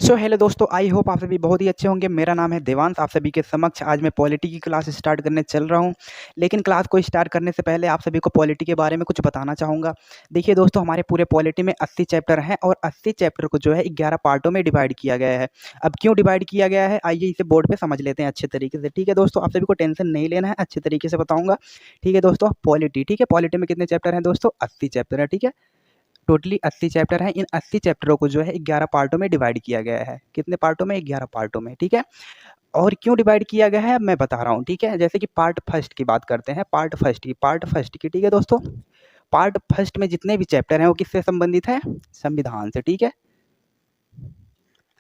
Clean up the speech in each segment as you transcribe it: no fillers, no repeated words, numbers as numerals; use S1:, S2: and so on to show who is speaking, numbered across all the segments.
S1: So hello दोस्तों, I hope आप सभी बहुत ही अच्छे होंगे। मेरा नाम है देवांश। आप सभी के समक्ष आज मैं पॉलिटी की क्लास स्टार्ट करने चल रहा हूं। लेकिन क्लास को स्टार्ट करने से पहले आप सभी को पॉलिटी के बारे में कुछ बताना चाहूँगा। देखिए दोस्तों, हमारे पूरे पॉलिटी में 80 चैप्टर हैं और 80 चैप्टर को जो है 11 पार्टों में डिवाइड किया गया है। अब क्यों डिवाइड किया गया है, आइए इसे बोर्ड पर समझ लेते हैं अच्छे तरीके से। ठीक है दोस्तों, आप सभी को टेंशन नहीं लेना है, अच्छे तरीके से बताऊँगा। ठीक है दोस्तों, पॉलिटी, ठीक है, पॉलिटी में कितने चैप्टर हैं दोस्तों? 80 चैप्टर है। ठीक है, टोटली 80 चैप्टर हैं। इन 80 चैप्टरों को जो है 11 पार्टों में डिवाइड किया गया है। कितने पार्टों में? 11 पार्टों में। ठीक है, और क्यों डिवाइड किया गया है मैं बता रहा हूँ। ठीक है, जैसे कि पार्ट फर्स्ट की बात करते हैं, पार्ट फर्स्ट की। ठीक है दोस्तों, पार्ट फर्स्ट में जितने भी चैप्टर हैं वो किससे संबंधित है? संविधान से। ठीक है,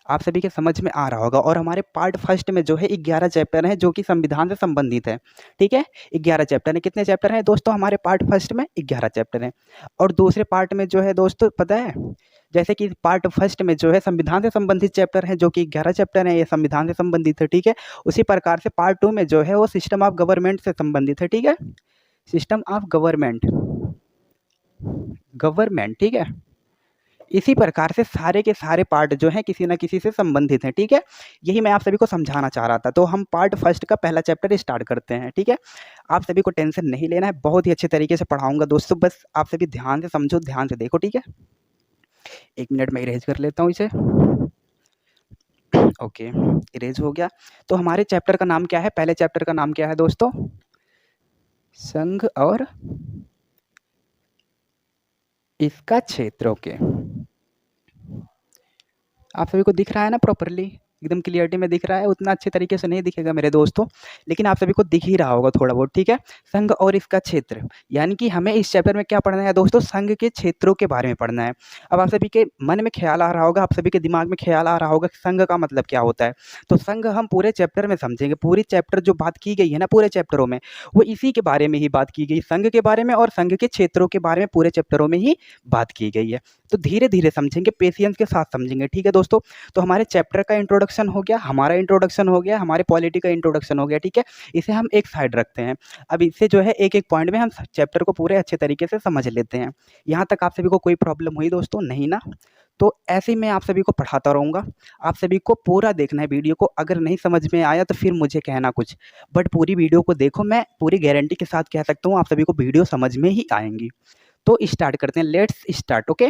S1: आप सभी के समझ में आ रहा होगा। और हमारे पार्ट फर्स्ट में जो है 11 चैप्टर हैं जो कि संविधान से संबंधित है। ठीक है, 11 चैप्टर हैं। कितने चैप्टर हैं दोस्तों हमारे पार्ट फर्स्ट में? 11 चैप्टर हैं। और दूसरे पार्ट में जो है दोस्तों, पता है, जैसे कि पार्ट फर्स्ट में जो है संविधान से संबंधित चैप्टर हैं जो कि 11 चैप्टर हैं, ये संविधान से संबंधित है। ठीक है, उसी प्रकार से पार्ट टू में जो है वो सिस्टम ऑफ गवर्नमेंट से संबंधित है। ठीक है, सिस्टम ऑफ गवर्नमेंट, ठीक है। इसी प्रकार से सारे के सारे पार्ट जो हैं किसी न किसी से संबंधित हैं। ठीक है, यही मैं आप सभी को समझाना चाह रहा था। तो हम पार्ट फर्स्ट का पहला चैप्टर स्टार्ट करते हैं। ठीक है, आप सभी को टेंशन नहीं लेना है, बहुत ही अच्छे तरीके से पढ़ाऊंगा दोस्तों, बस आप सभी ध्यान से समझो, ध्यान से देखो। ठीक है, एक मिनट में इरेज कर लेता हूँ इसे। ओके, इरेज हो गया। तो हमारे चैप्टर का नाम क्या है? पहले चैप्टर का नाम क्या है दोस्तों? संघ और इसका क्षेत्र। ओके, आप सभी को दिख रहा है ना प्रॉपरली? एकदम क्लियरिटी में दिख रहा है? उतना अच्छे तरीके से नहीं दिखेगा मेरे दोस्तों, लेकिन आप सभी को दिख ही रहा होगा थोड़ा बहुत। ठीक है, संघ और इसका क्षेत्र, यानी कि हमें इस चैप्टर में क्या पढ़ना है दोस्तों? संघ के क्षेत्रों के बारे में पढ़ना है। अब आप सभी के मन में ख्याल आ रहा होगा, आप सभी के दिमाग में ख्याल आ रहा होगा कि संघ का मतलब क्या होता है। तो संघ हम पूरे चैप्टर में समझेंगे। पूरी चैप्टर जो बात की गई है ना पूरे चैप्टरों में, वो इसी के बारे में ही बात की गई, संघ के बारे में और संघ के क्षेत्रों के बारे में पूरे चैप्टरों में ही बात की गई है। तो धीरे धीरे समझेंगे, पेशेंस के साथ समझेंगे। ठीक है दोस्तों, तो हमारे चैप्टर का इंट्रोडक्शन हो गया, हमारा इंट्रोडक्शन हो गया, हमारे पॉलिटी का इंट्रोडक्शन हो गया। ठीक है, इसे हम एक साइड रखते हैं। अब इससे जो है एक एक पॉइंट में हम चैप्टर को पूरे अच्छे तरीके से समझ लेते हैं। यहाँ तक आप सभी को कोई प्रॉब्लम हुई दोस्तों? नहीं ना? तो ऐसे ही मैं आप सभी को पढ़ाता रहूँगा। आप सभी को पूरा देखना है वीडियो को। अगर नहीं समझ में आया तो फिर मुझे कहना कुछ, बट पूरी वीडियो को देखो। मैं पूरी गारंटी के साथ कह सकता हूँ आप सभी को वीडियो समझ में ही आएंगी। तो स्टार्ट करते हैं, लेट्स स्टार्ट। ओके,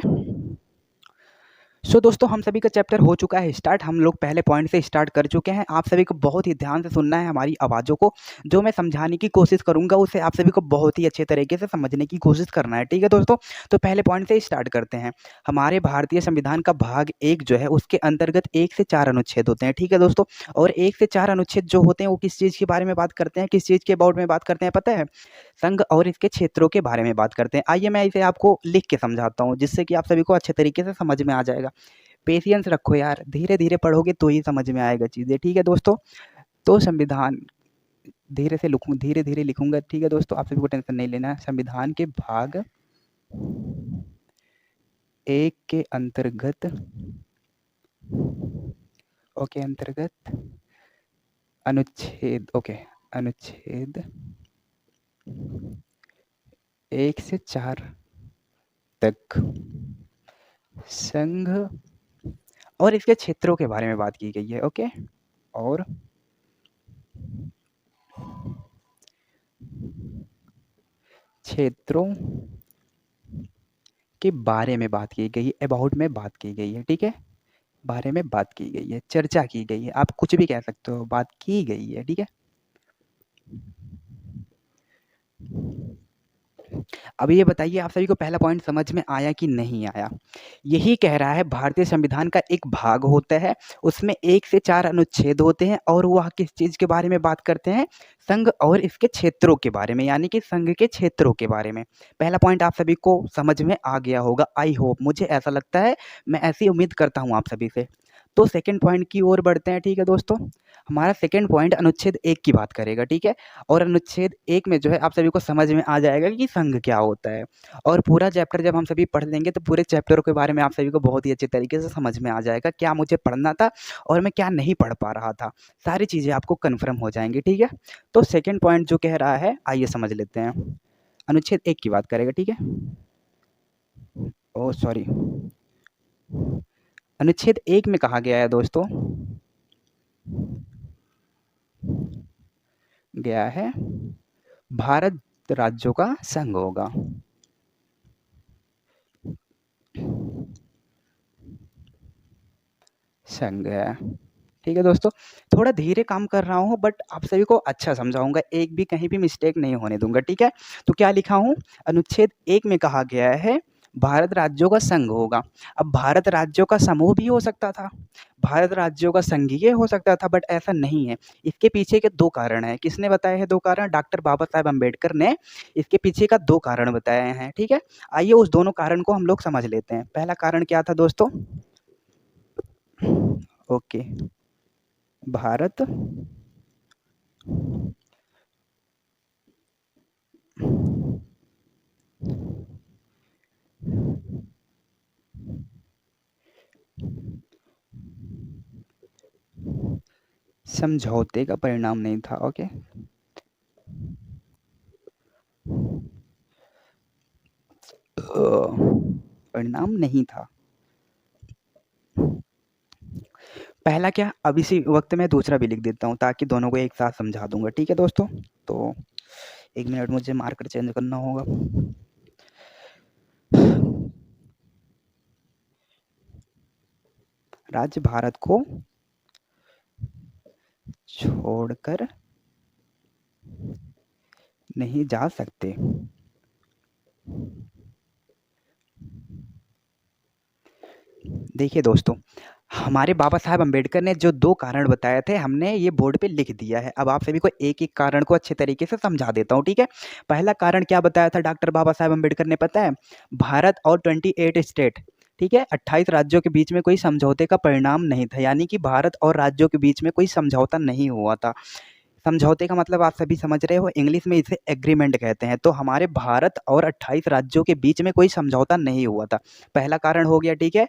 S1: सो दोस्तों, हम सभी का चैप्टर हो चुका है स्टार्ट। हम लोग पहले पॉइंट से स्टार्ट कर चुके हैं। आप सभी को बहुत ही ध्यान से सुनना है हमारी आवाज़ों को। जो मैं समझाने की कोशिश करूंगा उसे आप सभी को बहुत ही अच्छे तरीके से समझने की कोशिश करना है। ठीक है दोस्तों, तो पहले पॉइंट से स्टार्ट करते हैं। हमारे भारतीय संविधान का भाग 1 जो है उसके अंतर्गत 1 से 4 अनुच्छेद होते हैं। ठीक है दोस्तों, और 1 से 4 अनुच्छेद जो होते हैं वो किस चीज़ के बारे में बात करते हैं? किस चीज़ के अबाउट में बात करते हैं पता है? संघ और इसके क्षेत्रों के बारे में बात करते हैं। आइए मैं इसे आपको लिख के समझाता हूँ, जिससे कि आप सभी को अच्छे तरीके से समझ में आ जाएगा। पेशेंस रखो यार, धीरे धीरे पढ़ोगे तो ही समझ में आएगा चीज़ें। ठीक है दोस्तों, तो संविधान धीरे धीरे लिखूंगा। ठीक है दोस्तों, आप सभी को टेंशन नहीं लेना है। संविधान के भाग 1 के अंतर्गत, ओके, अंतर्गत अनुच्छेद, ओके, अनुच्छेद 1 से 4 तक संघ और इसके क्षेत्रों के बारे में बात की गई है। ओके, और क्षेत्रों के बारे में बात की गई है, अबाउट में बात की गई है। ठीक है, बारे में बात की गई है, चर्चा की गई है, आप कुछ भी कह सकते हो, बात की गई है। ठीक है, अब ये बताइए आप सभी को पहला पॉइंट समझ में आया कि नहीं आया? यही कह रहा है भारतीय संविधान का एक भाग होता है, उसमें 1 से 4 अनुच्छेद होते हैं और वह किस चीज़ के बारे में बात करते हैं? संघ और इसके क्षेत्रों के बारे में, यानी कि संघ के क्षेत्रों के बारे में। पहला पॉइंट आप सभी को समझ में आ गया होगा, आई होप, मुझे ऐसा लगता है, मैं ऐसी उम्मीद करता हूँ आप सभी से। तो सेकंड पॉइंट की ओर बढ़ते हैं। ठीक है दोस्तों, हमारा सेकंड पॉइंट अनुच्छेद 1 की बात करेगा। ठीक है, और अनुच्छेद 1 में जो है आप सभी को समझ में आ जाएगा कि संघ क्या होता है। और पूरा चैप्टर जब हम सभी पढ़ लेंगे तो पूरे चैप्टर के बारे में आप सभी को बहुत ही अच्छे तरीके से समझ में आ जाएगा, क्या मुझे पढ़ना था और मैं क्या नहीं पढ़ पा रहा था। सारी चीज़ें आपको कन्फर्म हो जाएंगी। ठीक है, तो सेकेंड पॉइंट जो कह रहा है, आइए समझ लेते हैं। अनुच्छेद 1 की बात करेगा। ठीक है, ओ सॉरी, अनुच्छेद 1 में कहा गया है दोस्तों, गया है भारत राज्यों का संघ होगा। संघ है। ठीक है दोस्तों, थोड़ा धीरे काम कर रहा हूँ बट आप सभी को अच्छा समझाऊँगा, एक भी कहीं भी मिस्टेक नहीं होने दूँगा, ठीक है? तो क्या लिखा हूँ, अनुच्छेद 1 में कहा गया है भारत राज्यों का संघ होगा। अब भारत राज्यों का समूह भी हो सकता था, भारत राज्यों का संघीय हो सकता था, बट ऐसा नहीं है। इसके पीछे के 2 कारण हैं। किसने बताए हैं 2 कारण? डॉक्टर बाबा साहेब अम्बेडकर ने इसके पीछे का 2 कारण बताए हैं, ठीक है? आइए उस दोनों कारण को हम लोग समझ लेते हैं। पहला कारण क्या था दोस्तों? ओके, भारत समझौते का परिणाम नहीं था। ओके, परिणाम नहीं था। पहला क्या, अब इसी वक्त मैं दूसरा भी लिख देता हूँ ताकि दोनों को एक साथ समझा दूंगा, ठीक है दोस्तों? तो 1 मिनट, मुझे मार्कर चेंज करना होगा। राज्य भारत को छोड़कर नहीं जा सकते। देखिए दोस्तों, हमारे बाबा साहब अम्बेडकर ने जो 2 कारण बताए थे, हमने ये बोर्ड पे लिख दिया है। अब आप सभी को एक-एक कारण को अच्छे तरीके से समझा देता हूँ, ठीक है? पहला कारण क्या बताया था डॉक्टर बाबा साहब अम्बेडकर ने, पता है? भारत और 28 स्टेट, ठीक है? 28 राज्यों के बीच में कोई समझौते का परिणाम नहीं था, यानी कि भारत और राज्यों के बीच में कोई समझौता नहीं हुआ था। समझौते का मतलब आप सभी समझ रहे हो, इंग्लिश में इसे एग्रीमेंट कहते हैं। तो हमारे भारत और 28 राज्यों के बीच में कोई समझौता नहीं हुआ था। पहला कारण हो गया, ठीक है?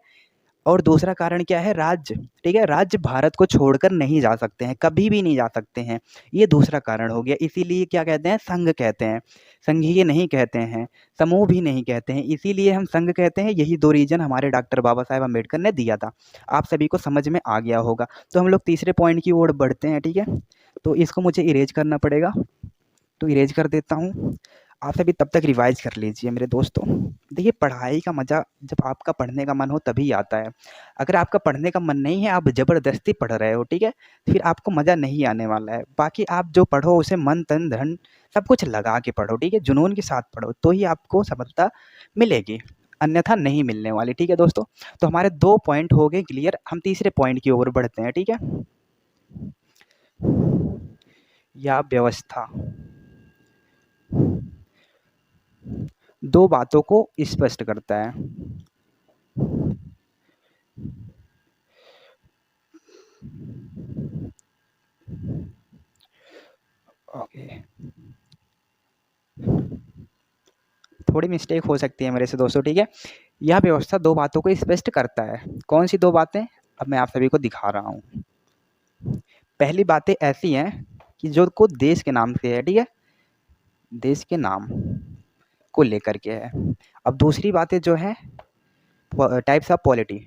S1: और दूसरा कारण क्या है, राज्य, ठीक है? राज्य भारत को छोड़कर नहीं जा सकते हैं, कभी भी नहीं जा सकते हैं। ये दूसरा कारण हो गया, इसीलिए क्या कहते हैं, संघ कहते हैं। संघीय नहीं कहते हैं, समूह भी नहीं कहते हैं, इसीलिए हम संघ कहते हैं। यही 2 रीज़न हमारे डॉक्टर बाबा साहेब अम्बेडकर ने दिया था। आप सभी को समझ में आ गया होगा। तो हम लोग तीसरे पॉइंट की ओर बढ़ते हैं, ठीक है? तो इसको मुझे इरेज करना पड़ेगा, तो इरेज कर देता हूँ। आप सभी तब तक रिवाइज कर लीजिए मेरे दोस्तों। देखिए, पढ़ाई का मज़ा जब आपका पढ़ने का मन हो तभी आता है। अगर आपका पढ़ने का मन नहीं है, आप ज़बरदस्ती पढ़ रहे हो, ठीक है? फिर आपको मज़ा नहीं आने वाला है। बाकी आप जो पढ़ो उसे मन, तन, धन सब कुछ लगा के पढ़ो, ठीक है? जुनून के साथ पढ़ो, तो ही आपको सफलता मिलेगी, अन्यथा नहीं मिलने वाली, ठीक है दोस्तों? तो हमारे 2 पॉइंट हो गए क्लियर, हम तीसरे पॉइंट की ओर बढ़ते हैं, ठीक है? या व्यवस्था 2 बातों को स्पष्ट करता है। ओके, थोड़ी मिस्टेक हो सकती है मेरे से दोस्तों, ठीक है? यह व्यवस्था 2 बातों को स्पष्ट करता है। कौन सी 2 बातें? अब मैं आप सभी को दिखा रहा हूँ। पहली बातें ऐसी हैं कि जो को देश के नाम से है, ठीक है? देश के नाम को लेकर के है। अब दूसरी बातें जो हैं, टाइप्स ऑफ पॉलिटी।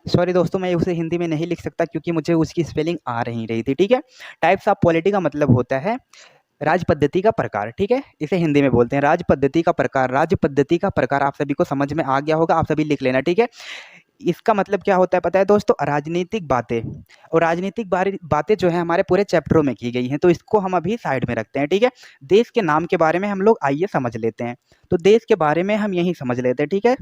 S1: सॉरी दोस्तों, मैं उसे हिंदी में नहीं लिख सकता क्योंकि मुझे उसकी स्पेलिंग आ नहीं रही थी, ठीक है? टाइप्स ऑफ पॉलिटी का मतलब होता है राज पद्धति का प्रकार, ठीक है? इसे हिंदी में बोलते हैं राज पद्धति का प्रकार। राज पद्धति का प्रकार आप सभी को समझ में आ गया होगा, आप सभी लिख लेना, ठीक है? इसका मतलब क्या होता है पता है दोस्तों? राजनीतिक बातें। और राजनीतिक बातें जो है हमारे पूरे चैप्टरों में की गई हैं, तो इसको हम अभी साइड में रखते हैं, ठीक है? देश के नाम के बारे में हम लोग आइए समझ लेते हैं। तो देश के बारे में हम यही समझ लेते हैं, ठीक है?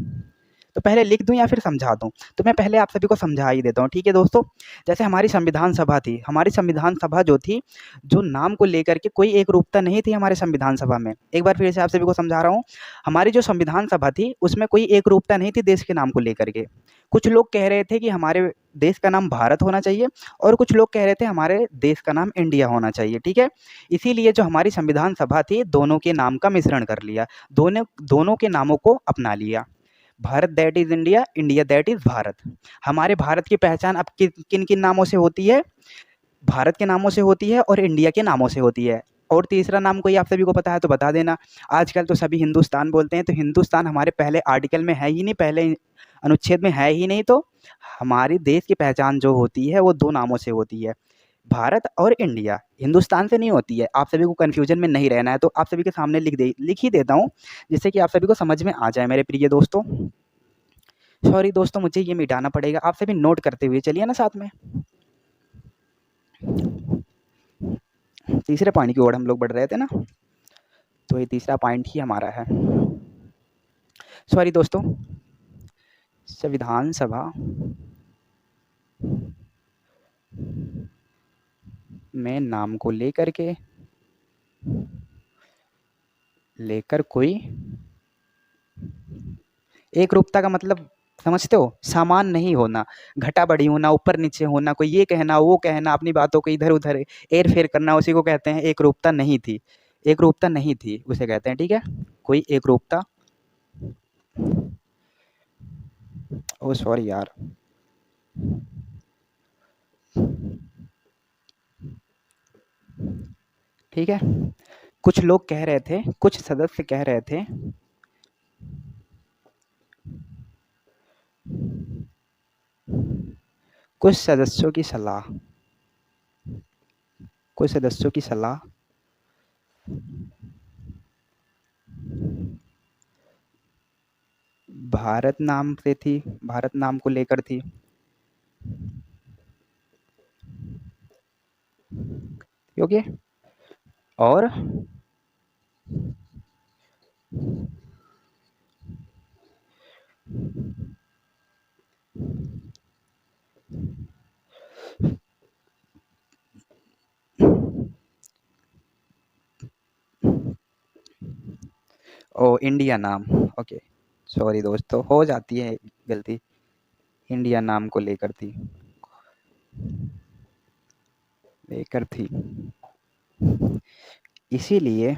S1: तो पहले लिख दूँ या फिर समझा दूँ? तो मैं पहले आप सभी को समझा ही देता हूँ, ठीक है दोस्तों? जैसे हमारी संविधान सभा थी, हमारी संविधान सभा जो थी, जो नाम को लेकर के कोई एक रूपता नहीं थी हमारे संविधान सभा में। एक बार फिर से आप सभी को समझा रहा हूँ, हमारी जो संविधान सभा थी, उसमें कोई एक रूपता नहीं थी देश के नाम को लेकर के। कुछ लोग कह रहे थे कि हमारे देश का नाम भारत होना चाहिए और कुछ लोग कह रहे थे हमारे देश का नाम इंडिया होना चाहिए, ठीक है? इसीलिए जो हमारी संविधान सभा थी, दोनों के नाम का मिश्रण कर लिया, दोनों दोनों के नामों को अपना लिया। Bharat that is India, India that is Bharat. हमारे भारत की पहचान अब किन किन नामों से होती है? भारत के नामों से होती है और इंडिया के नामों से होती है। और तीसरा नाम कोई आप सभी को पता है तो बता देना। आजकल तो सभी हिंदुस्तान बोलते हैं, तो हिंदुस्तान हमारे पहले आर्टिकल में है ही नहीं, पहले अनुच्छेद में है ही नहीं, तो हमारे देश की पहचान जो होती है वो 2 नामों से होती है, भारत और इंडिया, हिंदुस्तान से नहीं होती है। आप सभी को कन्फ्यूजन में नहीं रहना है, तो आप सभी के सामने लिख ही देता हूँ, जिससे कि आप सभी को समझ में आ जाए मेरे प्रिय दोस्तों। सॉरी दोस्तों, मुझे ये मिटाना पड़ेगा, आप सभी नोट करते हुए चलिए ना साथ में। तीसरे पॉइंट की ओर हम लोग बढ़ रहे थे ना, तो ये तीसरा पॉइंट ही हमारा है। सॉरी दोस्तों, संविधान सभा में नाम को लेकर कोई एक रूपता का मतलब समझते हो? समान नहीं होना, घटा बढ़ी होना, ऊपर नीचे होना, कोई ये कहना वो कहना, अपनी बातों को इधर उधर हेर फेर करना, उसी को कहते हैं एक रूपता नहीं थी। एक रूपता नहीं थी उसे कहते हैं, ठीक है, कोई एक रूपता। ओ सॉरी यार, ठीक है। कुछ लोग कह रहे थे, कुछ सदस्य कह रहे थे कुछ सदस्यों की सलाह, कुछ सदस्यों की सलाह भारत नाम से थी, भारत नाम को लेकर थी। ओके, और ओ इंडिया नाम, ओके सॉरी दोस्तों, हो जाती है गलती, इंडिया नाम को लेकर थी, लेकर थी। इसीलिए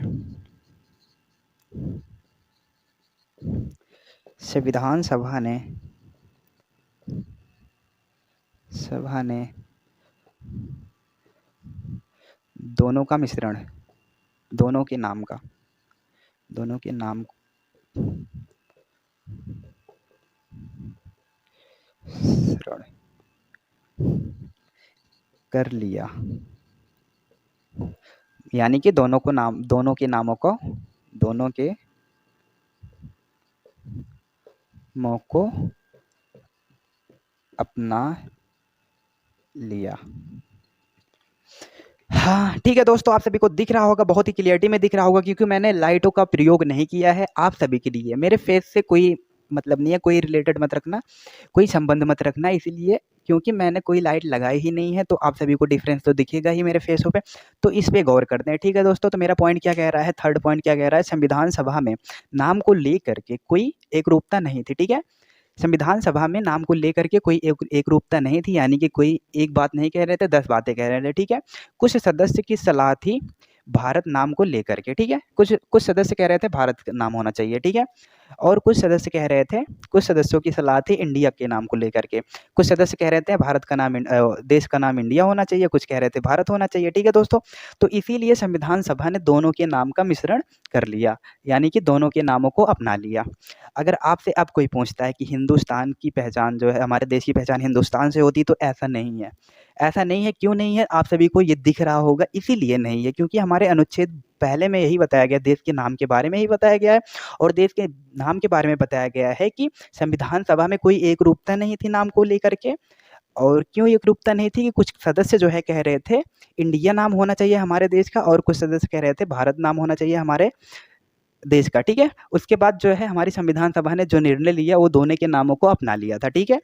S1: संविधान सभा ने दोनों का मिश्रण, दोनों के नाम का, दोनों के नाम मिश्रण कर लिया, यानी कि दोनों को नाम, दोनों के नामों को, दोनों के नामों को अपना लिया। हाँ, ठीक है दोस्तों, आप सभी को दिख रहा होगा, बहुत ही क्लियरिटी में दिख रहा होगा, क्योंकि मैंने लाइटों का प्रयोग नहीं किया है आप सभी के लिए। मेरे फेस से कोई मतलब नहीं है, कोई रिलेटेड मत रखना, कोई संबंध मत रखना, इसीलिए क्योंकि मैंने कोई लाइट लगाई ही नहीं है, तो आप सभी को डिफरेंस तो दिखेगा ही मेरे फेसों पे, तो इस पे गौर करते हैं, ठीक है दोस्तों। तो मेरा पॉइंट क्या कह रहा है, थर्ड पॉइंट क्या कह रहा है, संविधान सभा में नाम को लेकर के कोई एकरूपता नहीं थी, ठीक है। संविधान सभा में नाम को लेकर के कोई एकरूपता नहीं थी, यानी कि कोई एक बात नहीं कह रहे थे, 10 बातें कह रहे थे, ठीक है। कुछ सदस्य की सलाह थी भारत नाम को लेकर के, ठीक है। कुछ कुछ सदस्य कह रहे थे भारत का नाम होना चाहिए, ठीक है। और कुछ सदस्य कह रहे थे, कुछ सदस्यों की सलाह थी इंडिया के नाम को लेकर के। कुछ सदस्य कह रहे थे भारत का नाम देश का नाम इंडिया होना चाहिए, कुछ कह रहे थे भारत होना चाहिए, ठीक है दोस्तों। तो इसीलिए संविधान सभा ने दोनों के नाम का मिश्रण कर लिया, यानी कि दोनों के नामों को अपना लिया। अगर आपसे अब कोई पूछता है कि हिंदुस्तान की पहचान जो है, हमारे देश की पहचान हिंदुस्तान से होती, तो ऐसा नहीं है। ऐसा नहीं है, क्यों नहीं है, आप सभी को ये दिख रहा होगा, इसीलिए नहीं है क्योंकि हमारे अनुच्छेद पहले में यही बताया गया, देश के नाम के बारे में ही बताया गया है, और देश के नाम के बारे में बताया गया है कि संविधान सभा में कोई एकरूपता नहीं थी नाम को लेकर के। और क्यों एकरूपता नहीं थी कि कुछ सदस्य जो है कह रहे थे इंडिया नाम होना चाहिए हमारे देश का, और कुछ सदस्य कह रहे थे भारत नाम होना चाहिए हमारे देश का, ठीक है। उसके बाद जो है हमारी संविधान सभा ने जो निर्णय लिया वो दोनों के नामों को अपना लिया था, ठीक है।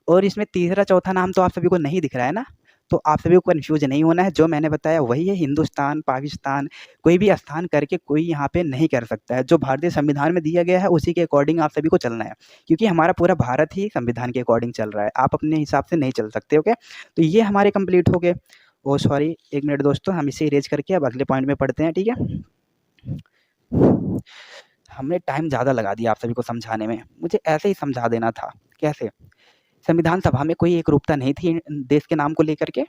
S1: और इसमें तीसरा चौथा नाम तो आप सभी को नहीं दिख रहा है ना, तो आप सभी को कन्फ्यूज नहीं होना है, जो मैंने बताया वही है। हिंदुस्तान, पाकिस्तान, कोई भी स्थान करके कोई यहाँ पे नहीं कर सकता है। जो भारतीय संविधान में दिया गया है उसी के अकॉर्डिंग आप सभी को चलना है, क्योंकि हमारा पूरा भारत ही संविधान के अकॉर्डिंग चल रहा है, आप अपने हिसाब से नहीं चल सकते, ओके। तो ये हमारे कंप्लीट हो गए। ओ सॉरी, एक मिनट दोस्तों, हम इसे इरेज करके अब अगले पॉइंट में पढ़ते हैं, ठीक है। हमने टाइम ज़्यादा लगा दिया आप सभी को समझाने में, मुझे ऐसे ही समझा देना था। कैसे? संविधान सभा में कोई एकरूपता नहीं थी देश के नाम को लेकर के,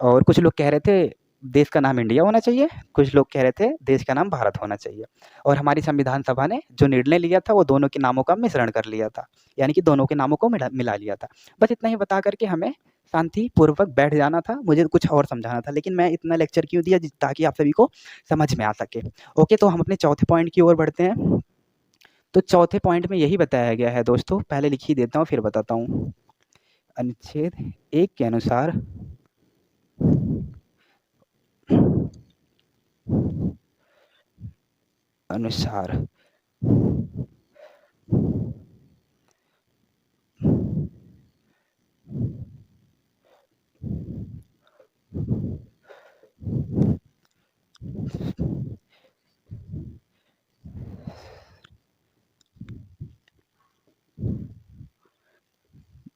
S1: और कुछ लोग कह रहे थे देश का नाम इंडिया होना चाहिए, कुछ लोग कह रहे थे देश का नाम भारत होना चाहिए। और हमारी संविधान सभा ने जो निर्णय लिया था वो दोनों के नामों का मिश्रण कर लिया था, यानी कि दोनों के नामों को मिला लिया था। बस इतना ही बता कर के हमें शांतिपूर्वक बैठ जाना था, मुझे कुछ और समझाना था, लेकिन मैं इतना लेक्चर क्यों दिया ताकि आप सभी को समझ में आ सके। ओके, तो हम अपने चौथे पॉइंट की ओर बढ़ते हैं। तो चौथे पॉइंट में यही बताया गया है दोस्तों, पहले लिख ही देता हूँ फिर बताता हूँ। अनुच्छेद 1 के अनुसार अनुसार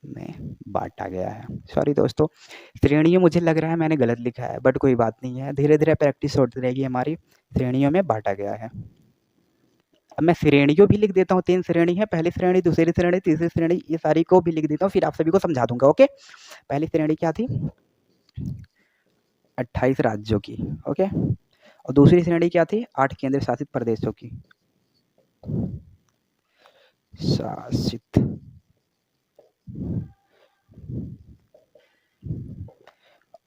S1: में बांटा गया है। सॉरी दोस्तों, श्रेणियों मुझे लग रहा है मैंने गलत लिखा है, बट कोई बात नहीं है, धीरे धीरे प्रैक्टिस होती रहेगी हमारी। श्रेणियों में बांटा गया है। अब मैं श्रेणियों भी लिख देता हूँ, 3 श्रेणी है, पहली श्रेणी, दूसरी श्रेणी, तीसरी श्रेणी, ये सारी को भी लिख देता हूँ, फिर आप सभी को समझा दूंगा। ओके, पहली श्रेणी क्या थी? 28 राज्यों की। ओके, और दूसरी श्रेणी क्या थी? 8 केंद्र शासित प्रदेशों की। शासित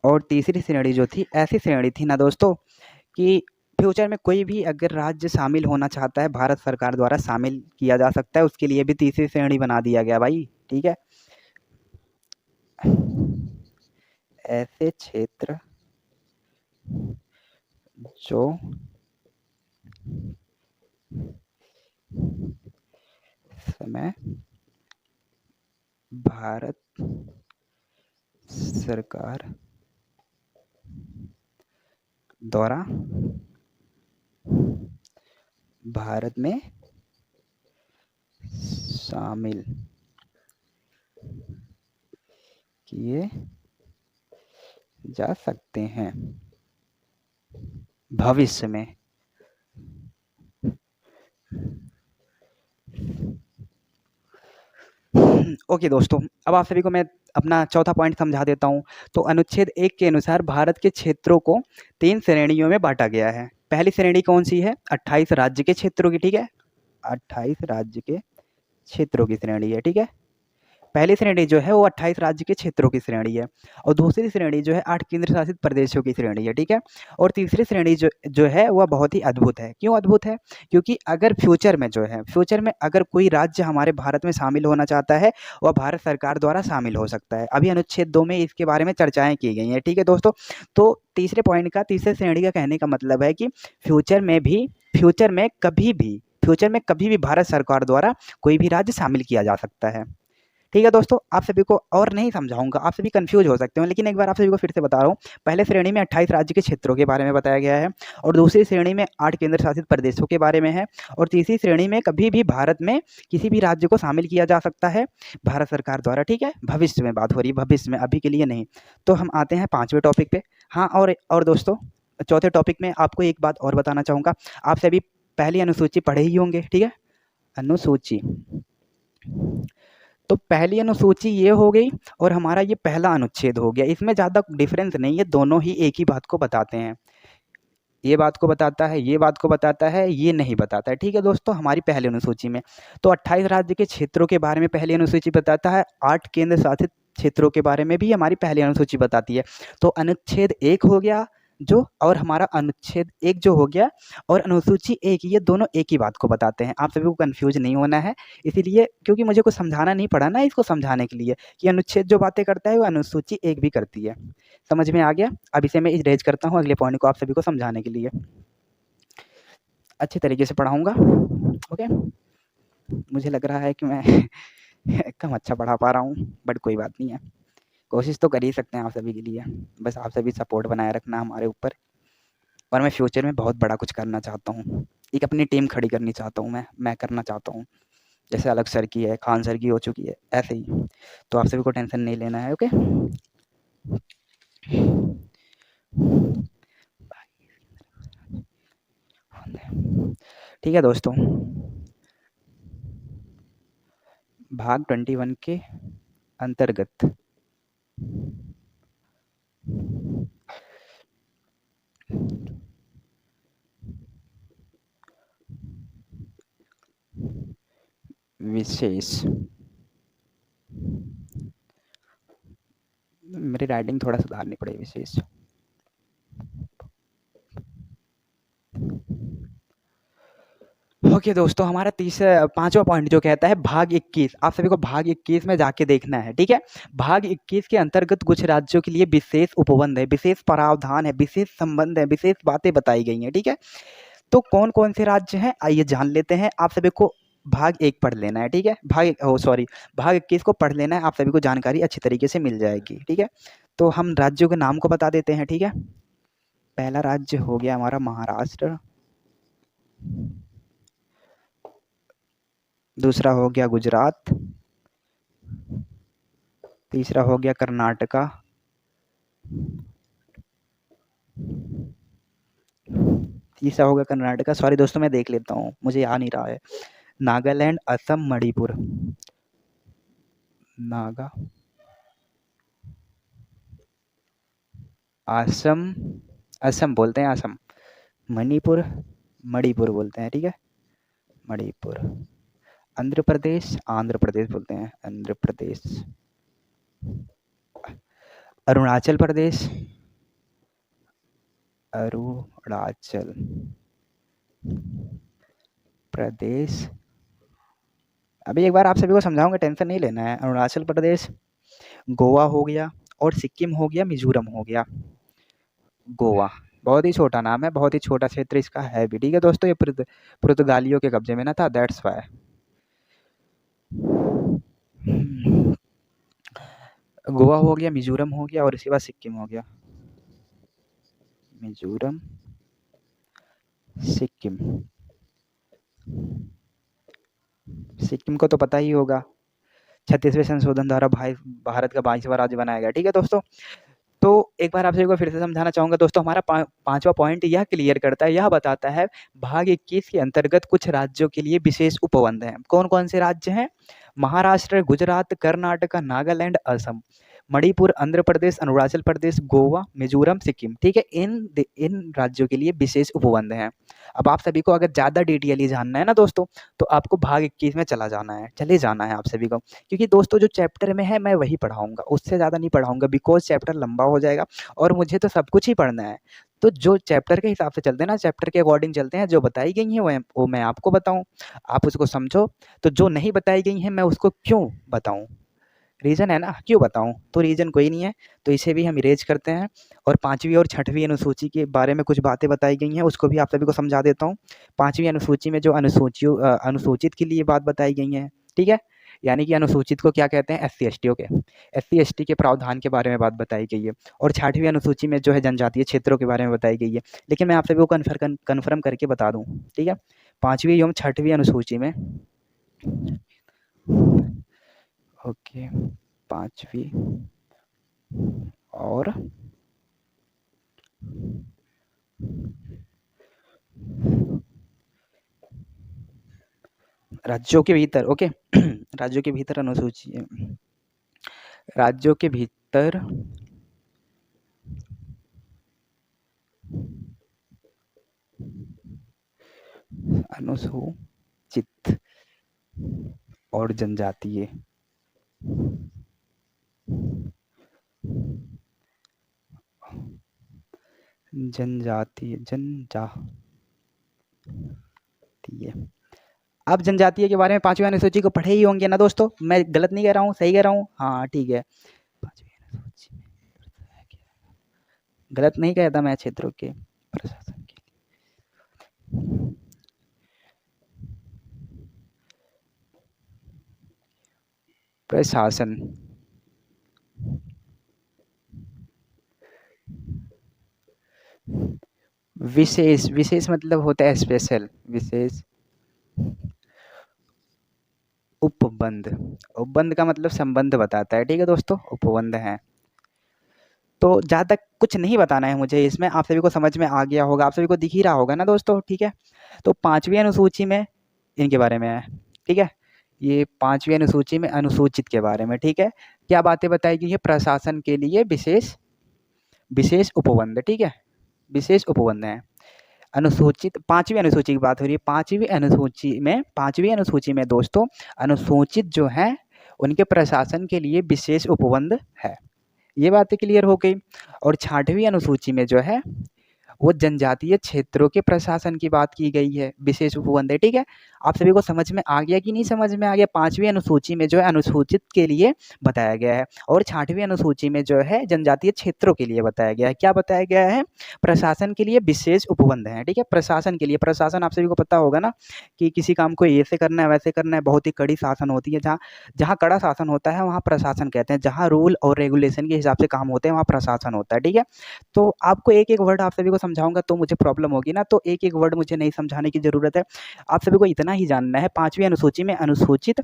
S1: और तीसरी श्रेणी जो थी, ऐसी श्रेणी थी ना दोस्तों कि फ्यूचर में कोई भी अगर राज्य शामिल होना चाहता है, भारत सरकार द्वारा शामिल किया जा सकता है, उसके लिए भी तीसरी श्रेणी बना दिया गया भाई। ठीक है, ऐसे क्षेत्र जो समय भारत सरकार द्वारा भारत में शामिल किए जा सकते हैं भविष्य में। ओके दोस्तों, अब आप सभी को मैं अपना चौथा पॉइंट समझा देता हूँ। तो अनुच्छेद 1 के अनुसार भारत के क्षेत्रों को 3 श्रेणियों में बांटा गया है। पहली श्रेणी कौन सी है? 28 राज्य के क्षेत्रों की। ठीक है, 28 राज्य के क्षेत्रों की श्रेणी है। ठीक है, पहली श्रेणी जो है वो 28 राज्य के क्षेत्रों की श्रेणी है, और दूसरी श्रेणी जो है 8 केंद्र शासित प्रदेशों की श्रेणी है। ठीक है, और तीसरी श्रेणी जो जो है वह बहुत ही अद्भुत है। क्यों अद्भुत है? क्योंकि अगर फ्यूचर में अगर कोई राज्य हमारे भारत में शामिल होना चाहता है, वह भारत सरकार द्वारा शामिल हो सकता है। अभी अनुच्छेद 2 में इसके बारे में चर्चाएं की गई हैं। ठीक है दोस्तों, तो तीसरे श्रेणी का कहने का मतलब है कि फ्यूचर में कभी भी भारत सरकार द्वारा कोई भी राज्य शामिल किया जा सकता है। ठीक है दोस्तों, आप सभी को और नहीं समझाऊंगा, आप सभी कंफ्यूज हो सकते हो, लेकिन एक बार आप सभी को फिर से बता रहा हूँ। पहले श्रेणी में 28 राज्य के क्षेत्रों के बारे में बताया गया है, और दूसरी श्रेणी में 8 केंद्र शासित प्रदेशों के बारे में है, और तीसरी श्रेणी में कभी भी भारत में किसी भी राज्य को शामिल किया जा सकता है भारत सरकार द्वारा। ठीक है, भविष्य में बात हो रही है, भविष्य में, अभी के लिए नहीं। तो हम आते हैं 5वें टॉपिक पे। हाँ, और दोस्तों, चौथे टॉपिक में आपको एक बात और बताना चाहूँगा। आप सभी पहली अनुसूची पढ़े ही होंगे। ठीक है, अनुसूची, तो पहली अनुसूची ये हो गई, और हमारा ये पहला अनुच्छेद हो गया। इसमें ज़्यादा डिफरेंस नहीं है, दोनों ही एक ही बात को बताते हैं। ये बात को बताता है, ये बात को बताता है, ये नहीं बताता है। ठीक है दोस्तों, हमारी पहली अनुसूची में तो 28 राज्य के क्षेत्रों के बारे में पहली अनुसूची बताता है, 8 केंद्र शासित क्षेत्रों के बारे में भी हमारी पहली अनुसूची बताती है। तो अनुच्छेद 1 हो गया जो, और हमारा अनुच्छेद 1 जो हो गया, और अनुसूची 1, ये दोनों एक ही बात को बताते हैं। आप सभी को कन्फ्यूज नहीं होना है, इसीलिए, क्योंकि मुझे कुछ समझाना नहीं पड़ा ना इसको समझाने के लिए, कि अनुच्छेद जो बातें करता है वो अनुसूची 1 भी करती है। समझ में आ गया? अब इसे मैं इरेज करता हूँ अगले पॉइंट को आप सभी को समझाने के लिए। अच्छे तरीके से पढ़ाऊँगा। ओके? मुझे लग रहा है कि मैं कम अच्छा पढ़ा पा रहा हूँ, बट कोई बात नहीं है। कोशिश तो कर ही सकते हैं आप सभी के लिए। बस आप सभी सपोर्ट बनाए रखना हमारे ऊपर, और मैं फ्यूचर में बहुत बड़ा कुछ करना चाहता हूँ। एक अपनी टीम खड़ी करनी चाहता हूँ मैं करना चाहता हूँ। जैसे अलग सर की है, खान सर की हो चुकी है, ऐसे ही। तो आप सभी को टेंशन नहीं लेना है। ओके? ठीक है दोस्तों, भाग 21 के अंतर्गत विशेष, मेरी राइटिंग थोड़ा सुधारनी पड़ेगी। विशेष, ओके दोस्तों, हमारा तीसरा पांचवा पॉइंट जो कहता है भाग 21, आप सभी को भाग 21 में जाके देखना है, ठीक है। भाग 21 के अंतर्गत कुछ राज्यों के लिए विशेष उपबंध है, विशेष प्रावधान है, विशेष संबंध है, विशेष बातें बताई गई हैं, ठीक है। तो कौन कौन से राज्य हैं आइए जान लेते हैं। आप सभी को भाग 1 पढ़ लेना है, ठीक है। भाग 21 को पढ़ लेना है, आप सभी को जानकारी अच्छी तरीके से मिल जाएगी, ठीक है। तो हम राज्यों के नाम को बता देते हैं, ठीक है। पहला राज्य हो गया हमारा महाराष्ट्र, दूसरा हो गया गुजरात, तीसरा हो गया कर्नाटका, तीसरा होगा कर्नाटका, सॉरी दोस्तों मैं देख लेता हूँ, मुझे याद नहीं रहा है। नागालैंड, असम, मणिपुर, नागा, असम, असम बोलते हैं असम, मणिपुर, मणिपुर बोलते हैं, ठीक है, मणिपुर। आंध्र प्रदेश, आंध्र प्रदेश बोलते हैं, आंध्र प्रदेश। अरुणाचल प्रदेश, अरुणाचल प्रदेश। अभी एक बार आप सभी को समझाऊंगा, टेंशन नहीं लेना है। अरुणाचल प्रदेश, गोवा हो गया, और सिक्किम हो गया, मिजोरम हो गया। गोवा बहुत ही छोटा नाम है, बहुत ही छोटा क्षेत्र इसका है भी, ठीक है दोस्तों। ये पुर्तगालियों के कब्जे में ना था, दैट्स वाई। गोवा हो गया, मिजोरम हो गया, और इसके बाद सिक्किम हो गया। मिजोरम, सिक्किम। सिक्किम को तो पता ही होगा, 36वें संशोधन द्वारा भारत का 22वां राज्य बनाया गया, ठीक है दोस्तों। तो एक बार आप सभी को फिर से समझाना चाहूंगा दोस्तों, हमारा पांचवा पॉइंट यह क्लियर करता है, यह बताता है भाग 21 के अंतर्गत कुछ राज्यों के लिए विशेष उपबंध हैं। कौन कौन से राज्य हैं? महाराष्ट्र, गुजरात, कर्नाटक, नागालैंड, असम, मणिपुर, आंध्र प्रदेश, अरुणाचल प्रदेश, गोवा, मिजोरम, सिक्किम, ठीक है। इन राज्यों के लिए विशेष उपबंध हैं। अब आप सभी को अगर ज़्यादा डिटेयली जानना है ना दोस्तों, तो आपको भाग 21 में चले जाना है आप सभी को, क्योंकि दोस्तों जो चैप्टर में है मैं वही पढ़ाऊंगा, उससे ज़्यादा नहीं पढ़ाऊंगा, बिकॉज चैप्टर लंबा हो जाएगा और मुझे तो सब कुछ ही पढ़ना है। तो जो चैप्टर के हिसाब से चलते हैं ना, चैप्टर के अकॉर्डिंग चलते हैं, जो बताई गई हैं वो मैं आपको बताऊं, आप उसको समझो। तो जो नहीं बताई गई हैं मैं उसको क्यों बताऊं, रीज़न है ना, क्यों बताऊं? तो रीज़न कोई नहीं है, तो इसे भी हम इरेज करते हैं। और 5वीं और 6वीं अनुसूची के बारे में कुछ बातें बताई गई हैं, उसको भी आप सभी को समझा देता हूँ। 5वीं अनुसूची में जो अनुसूचित के लिए बात बताई गई है, ठीक है। यानी कि अनुसूचित को क्या कहते हैं? SC ST, okay. SC ST के प्रावधान के बारे में बात बताई गई है। और 6वीं अनुसूची में जो है जनजातीय क्षेत्रों के बारे में बताई गई है। लेकिन मैं आप सभी को कन्फर्म करके बता दूँ, ठीक है। 5वीं एवं 6वीं अनुसूची में, ओके, 5वीं और राज्यों के भीतर, ओके, राज्यों के भीतर अनुसूची, राज्यों के भीतर अनुसूचित और जनजातीय, आप जनजातीय के बारे में 5वीं अनुसूची को पढ़े ही होंगे ना दोस्तों, मैं गलत नहीं कह रहा हूँ, सही कह रहा हूँ? हाँ ठीक है। 5वीं अनुसूची में गलत नहीं कहता मैं, क्षेत्रों के प्रशासन के प्रशासन, विशेष मतलब होता है स्पेशल, विशेष उपबंध का मतलब संबंध बताता है, ठीक है दोस्तों, उपबंध है। तो ज़्यादा कुछ नहीं बताना है मुझे इसमें, आप सभी को समझ में आ गया होगा, आप सभी को दिख ही रहा होगा ना दोस्तों, ठीक है। तो 5वीं अनुसूची में इनके बारे में है, ठीक है। ये 5वीं अनुसूची में अनुसूचित के बारे में, ठीक है। क्या बातें बताई गई है? प्रशासन के लिए विशेष उपबंध, ठीक है, विशेष उपबंध है। अनुसूचित, पांचवी अनुसूची की बात हो रही है। पांचवी अनुसूची में दोस्तों अनुसूचित जो है उनके प्रशासन के लिए विशेष उपबंध है। ये बातें क्लियर हो गई। और छठवीं अनुसूची में जो है वो जनजातीय क्षेत्रों के प्रशासन की बात की गई है, विशेष उपबंध है। ठीक है, आप सभी को समझ में आ गया कि नहीं समझ में आ गया? पांचवी अनुसूची में जो है अनुसूचित के लिए बताया गया है और छठवीं अनुसूची में जो है जनजातीय क्षेत्रों के लिए बताया गया है। क्या बताया गया है? प्रशासन के लिए विशेष उपबंध है। ठीक है, प्रशासन के लिए, प्रशासन आप सभी को पता होगा ना कि किसी काम को ऐसे करना है वैसे करना है, बहुत ही कड़ी शासन होती है। जहाँ जहाँ कड़ा शासन होता है वहाँ प्रशासन कहते हैं, जहाँ रूल और रेगुलेशन के हिसाब से काम होते हैं वहाँ प्रशासन होता है। ठीक है, तो आपको एक एक वर्ड आप सभी को समझाऊंगा तो मुझे प्रॉब्लम होगी ना, तो एक एक वर्ड मुझे नहीं समझाने की ज़रूरत है। आप सभी को इतना ही जानना है, पांचवी अनुसूची में अनुसूचित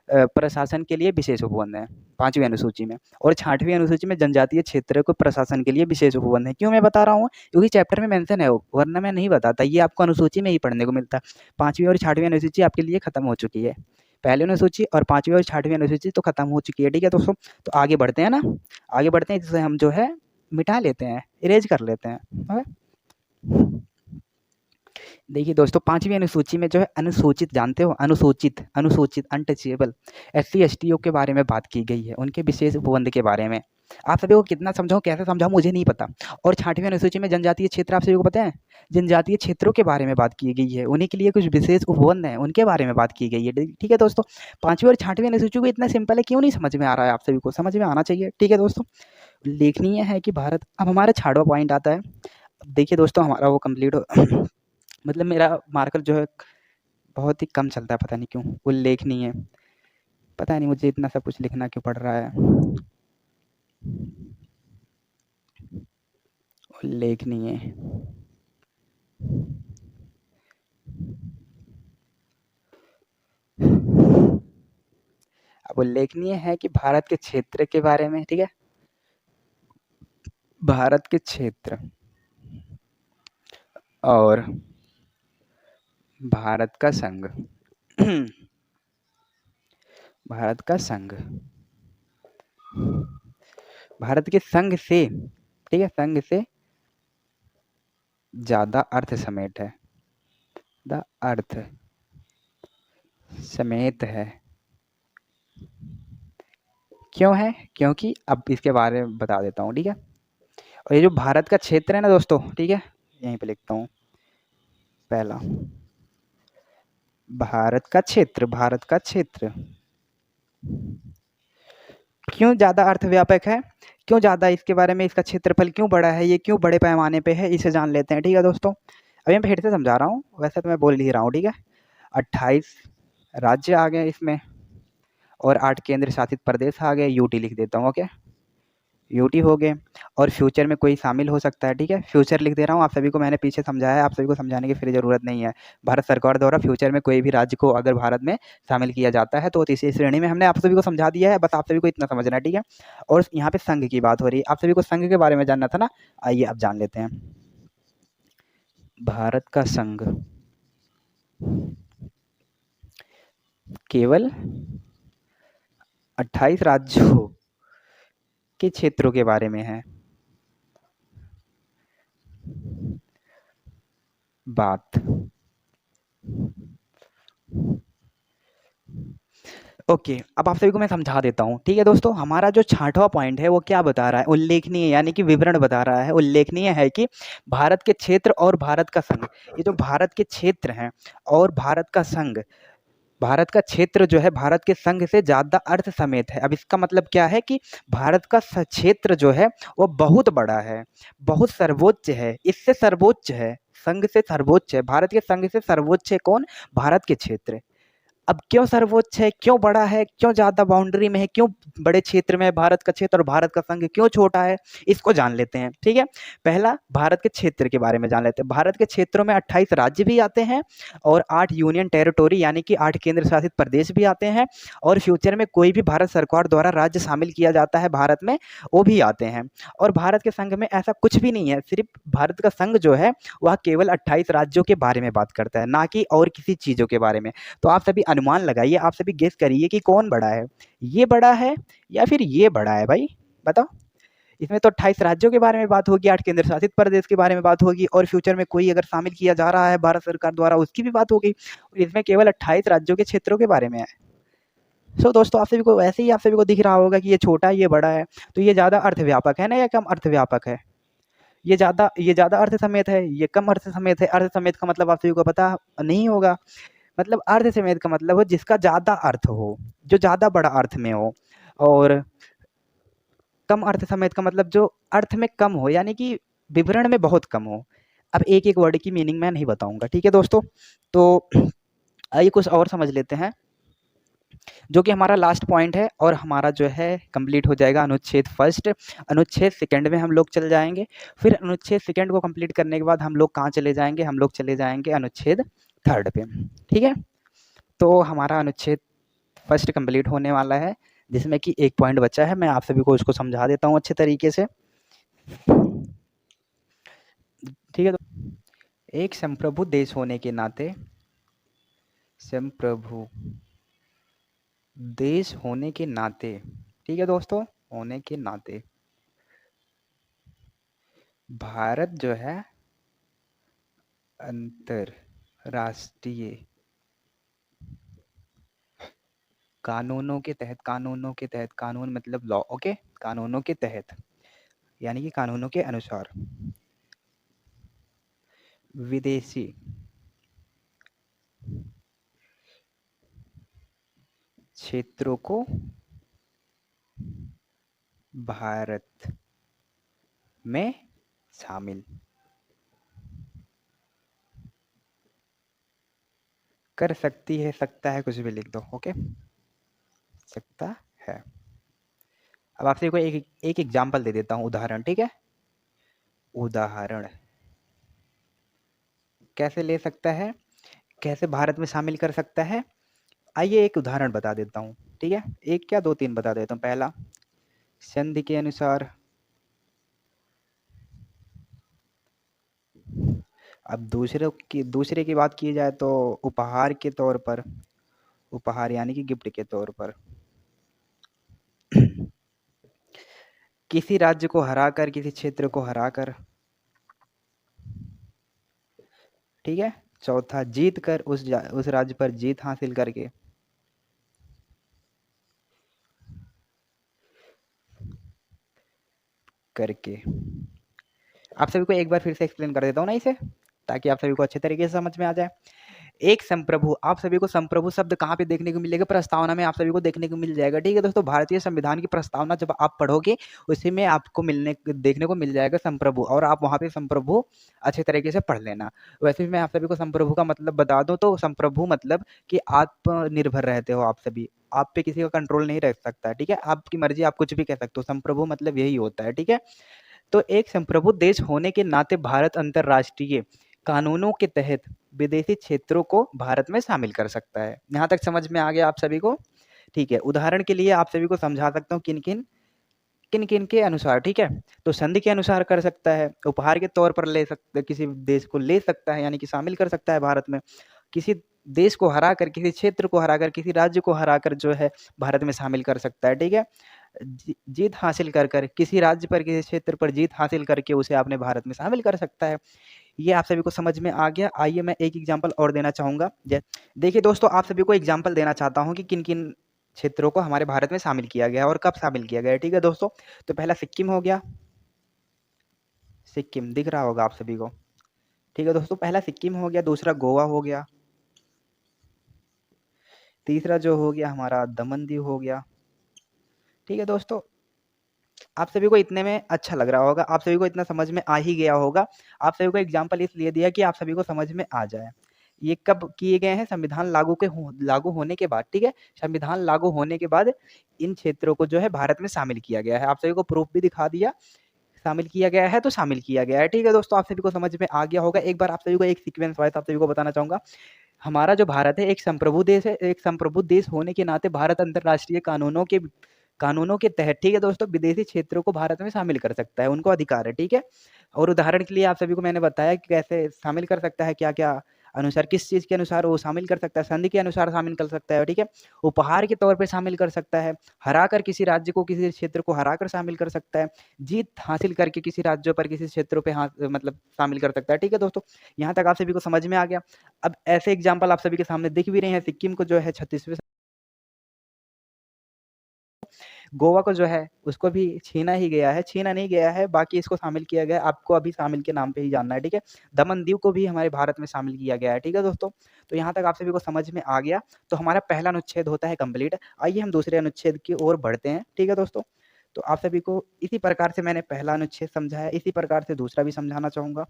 S1: प्रशासन के लिए विशेष उपबंध है पांचवी अनुसूची में, और छठवीं अनुसूची में जनजातीय क्षेत्र को प्रशासन के लिए विशेष उपबंध है। क्यों मैं बता रहा हूँ? क्योंकि चैप्टर में मेंशन है वो, वरना मैं नहीं बताता। ये आपको अनुसूची में ही पढ़ने को मिलता है। पांचवी और छठवीं अनुसूची आपके लिए खत्म हो चुकी है। पहली अनुसूची और पांचवी और छठवीं अनुसूची तो खत्म हो चुकी है। ठीक है दोस्तों, तो आगे बढ़ते हैं ना, आगे बढ़ते हैं, जिससे हम जो है मिटा लेते हैं, इरेज कर लेते हैं। देखिए दोस्तों, पांचवी अनुसूची में जो है अनुसूचित, जानते हो अनुसूचित, अनुसूचित अनटचेबल SC STO के बारे में बात की गई है, उनके विशेष उपबंध के बारे में। आप सभी को कितना समझाऊं, कैसे समझाऊं, मुझे नहीं पता। और छठवीं अनुसूची में जनजातीय क्षेत्र, आप सभी को पता है, जनजातीय क्षेत्रों के बारे में बात की गई है, उन्हीं के लिए कुछ विशेष उपबंध हैं, उनके बारे में बात की गई है। ठीक है दोस्तों, पांचवी और छठवीं अनुसूची को इतना सिंपल है, क्यों नहीं समझ में आ रहा है? आप सभी को समझ में आना चाहिए। ठीक है दोस्तों, उल्लेखनीय है कि भारत, अब हमारा 6वां पॉइंट आता है। देखिए दोस्तों, हमारा वो कंप्लीट हो मतलब मेरा मार्कर जो है बहुत ही कम चलता है, पता नहीं क्यों। उल्लेखनीय है, पता नहीं मुझे इतना सब कुछ लिखना क्यों पड़ रहा है। उल्लेखनीय, अब उल्लेखनीय है कि भारत के क्षेत्र के बारे में, ठीक है, भारत के क्षेत्र और भारत का संघ भारत का संघ, भारत के संघ से, ठीक है, संघ से ज्यादा अर्थ समेत है, द अर्थ समेत है। क्यों है? क्योंकि अब इसके बारे में बता देता हूँ। ठीक है, और ये जो भारत का क्षेत्र है ना दोस्तों, ठीक है, यहीं पे लिखता हूँ। पहला, भारत का क्षेत्र, भारत का क्षेत्र क्यों ज़्यादा अर्थव्यापक है, क्यों ज़्यादा, इसके बारे में, इसका क्षेत्रफल क्यों बड़ा है, ये क्यों बड़े पैमाने पे है, इसे जान लेते हैं। ठीक है दोस्तों, अभी मैं फिर से समझा रहा हूँ, वैसे तो मैं बोल ही रहा हूँ। ठीक है, 28 राज्य आ गए इसमें और 8 केंद्र शासित प्रदेश आ गए। यूटी लिख देता हूँ, ओके, यूटी हो गए। और फ्यूचर में कोई शामिल हो सकता है। ठीक है, फ्यूचर लिख दे रहा हूँ, आप सभी को मैंने पीछे समझाया है, आप सभी को समझाने की फिर ज़रूरत नहीं है। भारत सरकार द्वारा फ्यूचर में कोई भी राज्य को अगर भारत में शामिल किया जाता है तो इसी श्रेणी में हमने आप सभी को समझा दिया है, बस आप सभी को इतना समझना है। ठीक है, और यहाँ पे संघ की बात हो रही है, आप सभी को संघ के बारे में जानना था ना, आइए अब जान लेते हैं। भारत का संघ केवल 28 राज्यों के क्षेत्रों के बारे में है बात। ओके, अब आप सभी को मैं समझा देता हूँ। ठीक है दोस्तों, हमारा जो 6वां पॉइंट है वो क्या बता रहा है? उल्लेखनीय, यानी कि विवरण बता रहा है। उल्लेखनीय है कि भारत के क्षेत्र और भारत का संघ, ये जो भारत के क्षेत्र हैं और भारत का संघ, भारत का क्षेत्र जो है भारत के संघ से ज़्यादा अर्थ समेत है। अब इसका मतलब क्या है कि भारत का क्षेत्र जो है वो बहुत बड़ा है, बहुत सर्वोच्च है, इससे सर्वोच्च है, संघ से सर्वोच्च है। भारत के संघ से सर्वोच्च है कौन? भारत के क्षेत्र। अब क्यों सर्वोच्च है, क्यों बड़ा है, क्यों ज़्यादा बाउंड्री में है, क्यों बड़े क्षेत्र में है भारत का क्षेत्र और भारत का संघ क्यों छोटा है, इसको जान लेते हैं। ठीक है, पहला भारत के क्षेत्र के बारे में जान लेते हैं। भारत के क्षेत्रों में 28 राज्य भी आते हैं और 8 यूनियन टेरिटोरी यानी कि 8 केंद्र शासित प्रदेश भी आते हैं, और फ्यूचर में कोई भी भारत सरकार द्वारा राज्य शामिल किया जाता है भारत में, वो भी आते हैं। और भारत के संघ में ऐसा कुछ भी नहीं है, सिर्फ भारत का संघ जो है वह केवल 28 राज्यों के बारे में बात करता है, ना कि और किसी चीज़ों के बारे में। तो आप सभी अनुमान लगाइए, आप सभी गेस करिए कि कौन बड़ा है, ये बड़ा है या फिर ये बड़ा है? भाई बताओ, इसमें तो 28 राज्यों के बारे में बात होगी, 8 केंद्र शासित प्रदेश के बारे में बात होगी और फ्यूचर में कोई अगर शामिल किया जा रहा है भारत सरकार द्वारा उसकी भी बात होगी। इसमें केवल 28 राज्यों के क्षेत्रों के बारे में है। दोस्तों आप सभी को वैसे ही आप सभी को दिख रहा होगा कि ये छोटा है, ये बड़ा है, तो ये ज़्यादा अर्थव्यापक है ना या कम अर्थव्यापक है? ये ज़्यादा अर्थ समेत है, ये कम अर्थ समेत है। अर्थ समेत का मतलब आप सभी को पता नहीं होगा। मतलब अर्थ समेत का मतलब हो जिसका ज़्यादा अर्थ हो, जो ज़्यादा बड़ा अर्थ में हो। और कम अर्थ समेत का मतलब जो अर्थ में कम हो, यानी कि विवरण में बहुत कम हो। अब एक-एक वर्ड की मीनिंग मैं नहीं बताऊँगा, ठीक है दोस्तों? तो आइए कुछ और समझ लेते हैं, जो कि हमारा लास्ट पॉइंट है और हमारा जो है कंप्लीट हो जाएगा अनुच्छेद फर्स्ट। अनुच्छेद सेकंड में हम लोग चल जाएँगे। फिर अनुच्छेद सेकंड को कंप्लीट करने के बाद हम लोग कहाँ चले जाएँगे? हम लोग चले जाएँगे अनुच्छेद थर्ड पे, ठीक है? तो हमारा अनुच्छेद फर्स्ट कंप्लीट होने वाला है, जिसमें कि एक पॉइंट बचा है। मैं आप सभी को उसको समझा देता हूँ अच्छे तरीके से। ठीक है, तो एक संप्रभु देश होने के नाते, संप्रभु देश होने के नाते, ठीक है दोस्तों, होने के नाते भारत जो है अंतरराष्ट्रीय कानूनों के तहत, कानून मतलब लॉ, ओके, कानूनों के तहत यानी कि कानूनों के अनुसार विदेशी क्षेत्रों को भारत में शामिल कर सकती है, सकता है, कुछ भी लिख दो, ओके, सकता है। अब आपसे कोई एक एग्जाम्पल दे देता हूँ, उदाहरण, ठीक है? उदाहरण कैसे ले सकता है, कैसे भारत में शामिल कर सकता है? आइए एक उदाहरण बता देता हूँ, ठीक है? एक क्या दो तीन बता देता हूँ। पहला, संधि के अनुसार। अब दूसरे की बात की जाए तो उपहार के तौर पर, उपहार यानी कि गिफ्ट के तौर पर किसी राज्य को हराकर, किसी क्षेत्र को हराकर, ठीक है? चौथा, जीत कर उस राज्य पर जीत हासिल करके, आप सभी को एक बार फिर से एक्सप्लेन कर देता हूँ ना इसे, ताकि आप सभी को अच्छे तरीके से समझ में आ जाए। एक संप्रभु, आप सभी को संप्रभु शब्द कहाँ पे देखने को मिलेगा? प्रस्तावना में आप सभी को देखने को मिल जाएगा, ठीक है दोस्तों? भारतीय संविधान की प्रस्तावना जब आप पढ़ोगे उसी में आपको देखने को मिल जाएगा संप्रभु, और आप वहाँ पे संप्रभु अच्छे तरीके से पढ़ लेना। वैसे भी मैं आप सभी को संप्रभु का मतलब बता दूं तो संप्रभु मतलब कि आत्मनिर्भर रहते हो आप सभी, आप पे किसी का कंट्रोल नहीं रह सकता, ठीक है? आपकी मर्जी, आप कुछ भी कह सकते हो। संप्रभु मतलब यही होता है, ठीक है? तो एक संप्रभु देश होने के नाते भारत अंतरराष्ट्रीय कानूनों के तहत विदेशी क्षेत्रों को भारत में शामिल कर सकता है। यहाँ तक समझ में आ गया आप सभी को? ठीक है, उदाहरण के लिए आप सभी को समझा सकता हूँ किन किन के अनुसार, ठीक है? तो संधि के अनुसार कर सकता है, उपहार के तौर पर ले सकता, किसी देश को ले सकता है यानी कि शामिल कर सकता है भारत में, किसी देश को हराकर, किसी क्षेत्र को हराकर, किसी राज्य को हराकर जो है भारत में शामिल कर सकता है, ठीक है? जीत हासिल कर किसी राज्य पर, किसी क्षेत्र पर जीत हासिल करके उसे अपने भारत में शामिल कर सकता है। ये आप सभी को समझ में आ गया। आइए मैं एक एग्जांपल और देना चाहूँगा। देखिए दोस्तों, आप सभी को एग्जांपल देना चाहता हूँ कि किन-किन क्षेत्रों को हमारे भारत में शामिल किया गया है और कब शामिल किया गया है, ठीक है दोस्तों? तो पहला सिक्किम हो गया। सिक्किम दिख रहा होगा आप सभी को, ठीक है दोस्तों? पहला सिक्किम हो गया, दूसरा गोवा हो गया, तीसरा जो हो गया हमारा दमन दीव हो गया, ठीक है दोस्तों? आप सभी को इतने में अच्छा लग रहा होगा, आप सभी को इतना समझ में आ ही गया होगा। आप सभी को एग्जाम्पल इसलिए दिया कि आप सभी को समझ में आ जाए। ये कब किए गए हैं? संविधान लागू होने के बाद, ठीक है? संविधान लागू होने के बाद इन क्षेत्रों को जो है भारत में शामिल किया गया है। आप सभी को प्रूफ भी दिखा दिया, शामिल किया गया है तो शामिल किया गया है, ठीक है दोस्तों? आप सभी को समझ में आ गया होगा। एक बार आप सभी को एक सीक्वेंस वाइज़ आप सभी को बताना चाहूँगा। हमारा जो भारत है एक संप्रभु देश है, एक संप्रभु देश होने के नाते भारत अंतरराष्ट्रीय कानूनों के तहत, ठीक है दोस्तों, विदेशी क्षेत्रों को भारत में शामिल कर सकता है, उनको अधिकार है, ठीक है? और उदाहरण के लिए आप सभी को मैंने बताया कि कैसे शामिल कर सकता है, क्या-क्या अनुसार, किस चीज़ के अनुसार वो शामिल कर सकता है, संधि के अनुसार शामिल कर सकता है, ठीक है। उपहार के तौर पे शामिल कर सकता है, हराकर किसी राज्य को, किसी क्षेत्र को हराकर शामिल कर सकता है, जीत हासिल करके किसी राज्यों पर, किसी क्षेत्रों पे मतलब शामिल कर सकता है, ठीक है दोस्तों। यहाँ तक आप सभी को समझ में आ गया। अब ऐसे एग्जाम्पल आप सभी के सामने दिख भी रहे हैं। सिक्किम को जो है 36वें, गोवा को जो है उसको भी छीना ही गया है, छीना नहीं गया है, बाकी इसको शामिल किया गया है। आपको अभी शामिल के नाम पे ही जानना है, ठीक है। दमन दीव को भी हमारे भारत में शामिल किया गया है, ठीक है दोस्तों। तो यहाँ तक आप सभी को समझ में आ गया। तो हमारा पहला अनुच्छेद होता है कंप्लीट। आइए हम दूसरे अनुच्छेद की ओर बढ़ते हैं, ठीक है दोस्तों। तो आप सभी को इसी प्रकार से मैंने पहला अनुच्छेद समझाया, इसी प्रकार से दूसरा भी समझाना चाहूंगा।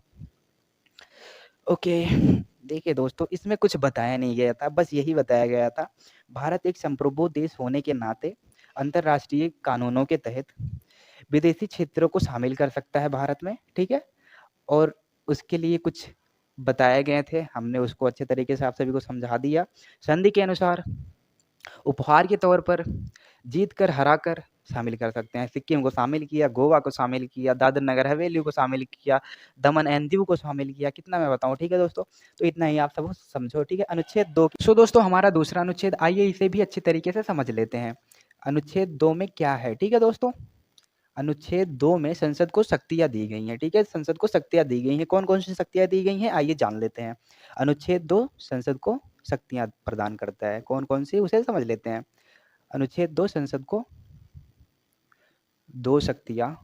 S1: ओके, देखिए दोस्तों, इसमें कुछ बताया नहीं गया था, बस यही बताया गया था, भारत एक संप्रभु देश होने के नाते अंतर्राष्ट्रीय कानूनों के तहत विदेशी क्षेत्रों को शामिल कर सकता है भारत में, ठीक है। और उसके लिए कुछ बताए गए थे, हमने उसको अच्छे तरीके से आप सभी को समझा दिया। संधि के अनुसार उपहार के तौर पर जीत कर, हरा कर शामिल कर सकते हैं। सिक्किम को शामिल किया, गोवा को शामिल किया, दादर नगर हवेली को शामिल किया, दमन एंड दीव को शामिल किया। कितना मैं बताऊं, ठीक है दोस्तों। तो इतना ही आप सब समझो, ठीक है। अनुच्छेद 2। सो दोस्तों, हमारा दूसरा अनुच्छेद, आइए इसे भी अच्छी तरीके से समझ लेते हैं। अनुच्छेद 2 में क्या है, ठीक है दोस्तों। अनुच्छेद 2 में संसद को शक्तियां दी गई हैं, ठीक है। संसद को शक्तियां दी गई हैं, कौन कौन सी शक्तियां दी गई हैं, आइए जान लेते हैं। अनुच्छेद 2 संसद को शक्तियां प्रदान करता है, कौन कौन सी, उसे समझ लेते हैं। अनुच्छेद 2 संसद को दो शक्तियां,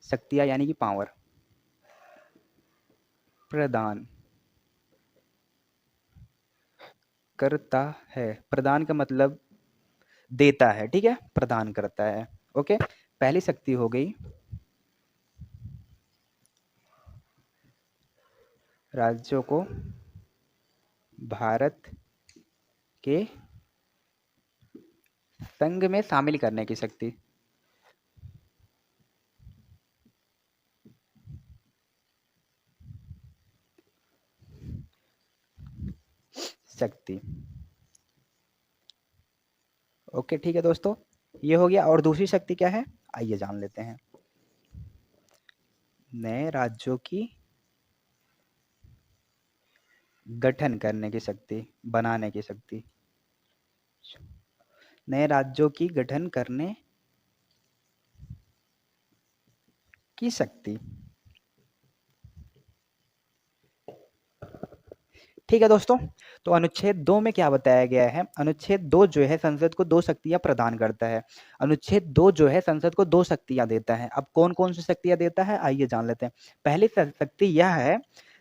S1: शक्तियां यानी कि पावर, प्रदान करता है। प्रदान का मतलब देता है, ठीक है, प्रदान करता है। ओके, पहली शक्ति हो गई राज्यों को भारत के संघ में शामिल करने की शक्ति, शक्ति। ओके, ठीक है दोस्तों, ये हो गया। और दूसरी शक्ति क्या है, आइए जान लेते हैं। नए राज्यों की गठन करने की शक्ति, बनाने की शक्ति, नए राज्यों की गठन करने की शक्ति, ठीक है दोस्तों। तो अनुच्छेद 2 में क्या बताया गया है, अनुच्छेद 2 जो है संसद को दो शक्तियां प्रदान करता है। अनुच्छेद 2 जो है संसद को दो शक्तियां देता है। अब कौन कौन सी शक्तियां देता है, आइए जान लेते हैं। पहली शक्ति यह है,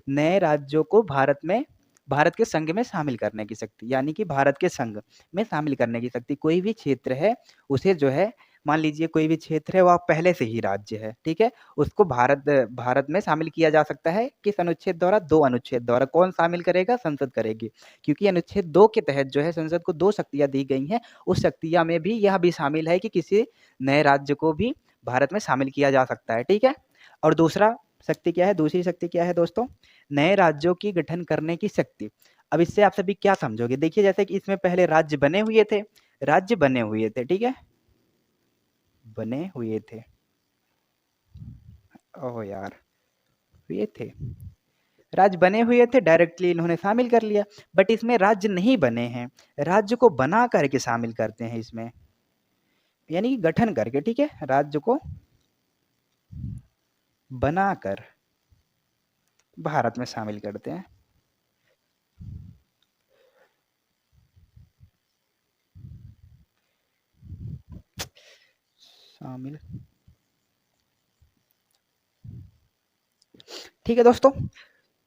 S1: नए राज्यों को भारत के संघ में शामिल करने की शक्ति, यानी कि भारत के संघ में शामिल करने की शक्ति। कोई भी क्षेत्र है उसे जो है, मान लीजिए कोई भी क्षेत्र है वह पहले से ही राज्य है, ठीक है, उसको भारत में शामिल किया जा सकता है। किस अनुच्छेद द्वारा, 2 अनुच्छेद द्वारा। कौन शामिल करेगा, संसद करेगी, क्योंकि अनुच्छेद 2 के तहत जो है संसद को दो शक्तियां दी गई हैं। उस शक्तियां में भी यह भी शामिल है कि किसी नए राज्य को भी भारत में शामिल किया जा सकता है, ठीक है। और दूसरा शक्ति क्या है, दूसरी शक्ति क्या है दोस्तों, नए राज्यों की गठन करने की शक्ति। अब इससे आप सभी क्या समझोगे, देखिए जैसे कि इसमें पहले राज्य बने हुए थे, राज्य बने हुए थे, ठीक है, बने हुए थे, ओह यार, हुए थे, राज्य बने हुए थे, डायरेक्टली इन्होंने शामिल कर लिया। बट इसमें राज्य नहीं बने हैं, राज्य को बना करके शामिल करते हैं इसमें, यानी कि गठन करके, ठीक है, राज्य को बनाकर भारत में शामिल करते हैं। शामिल, ठीक है दोस्तों।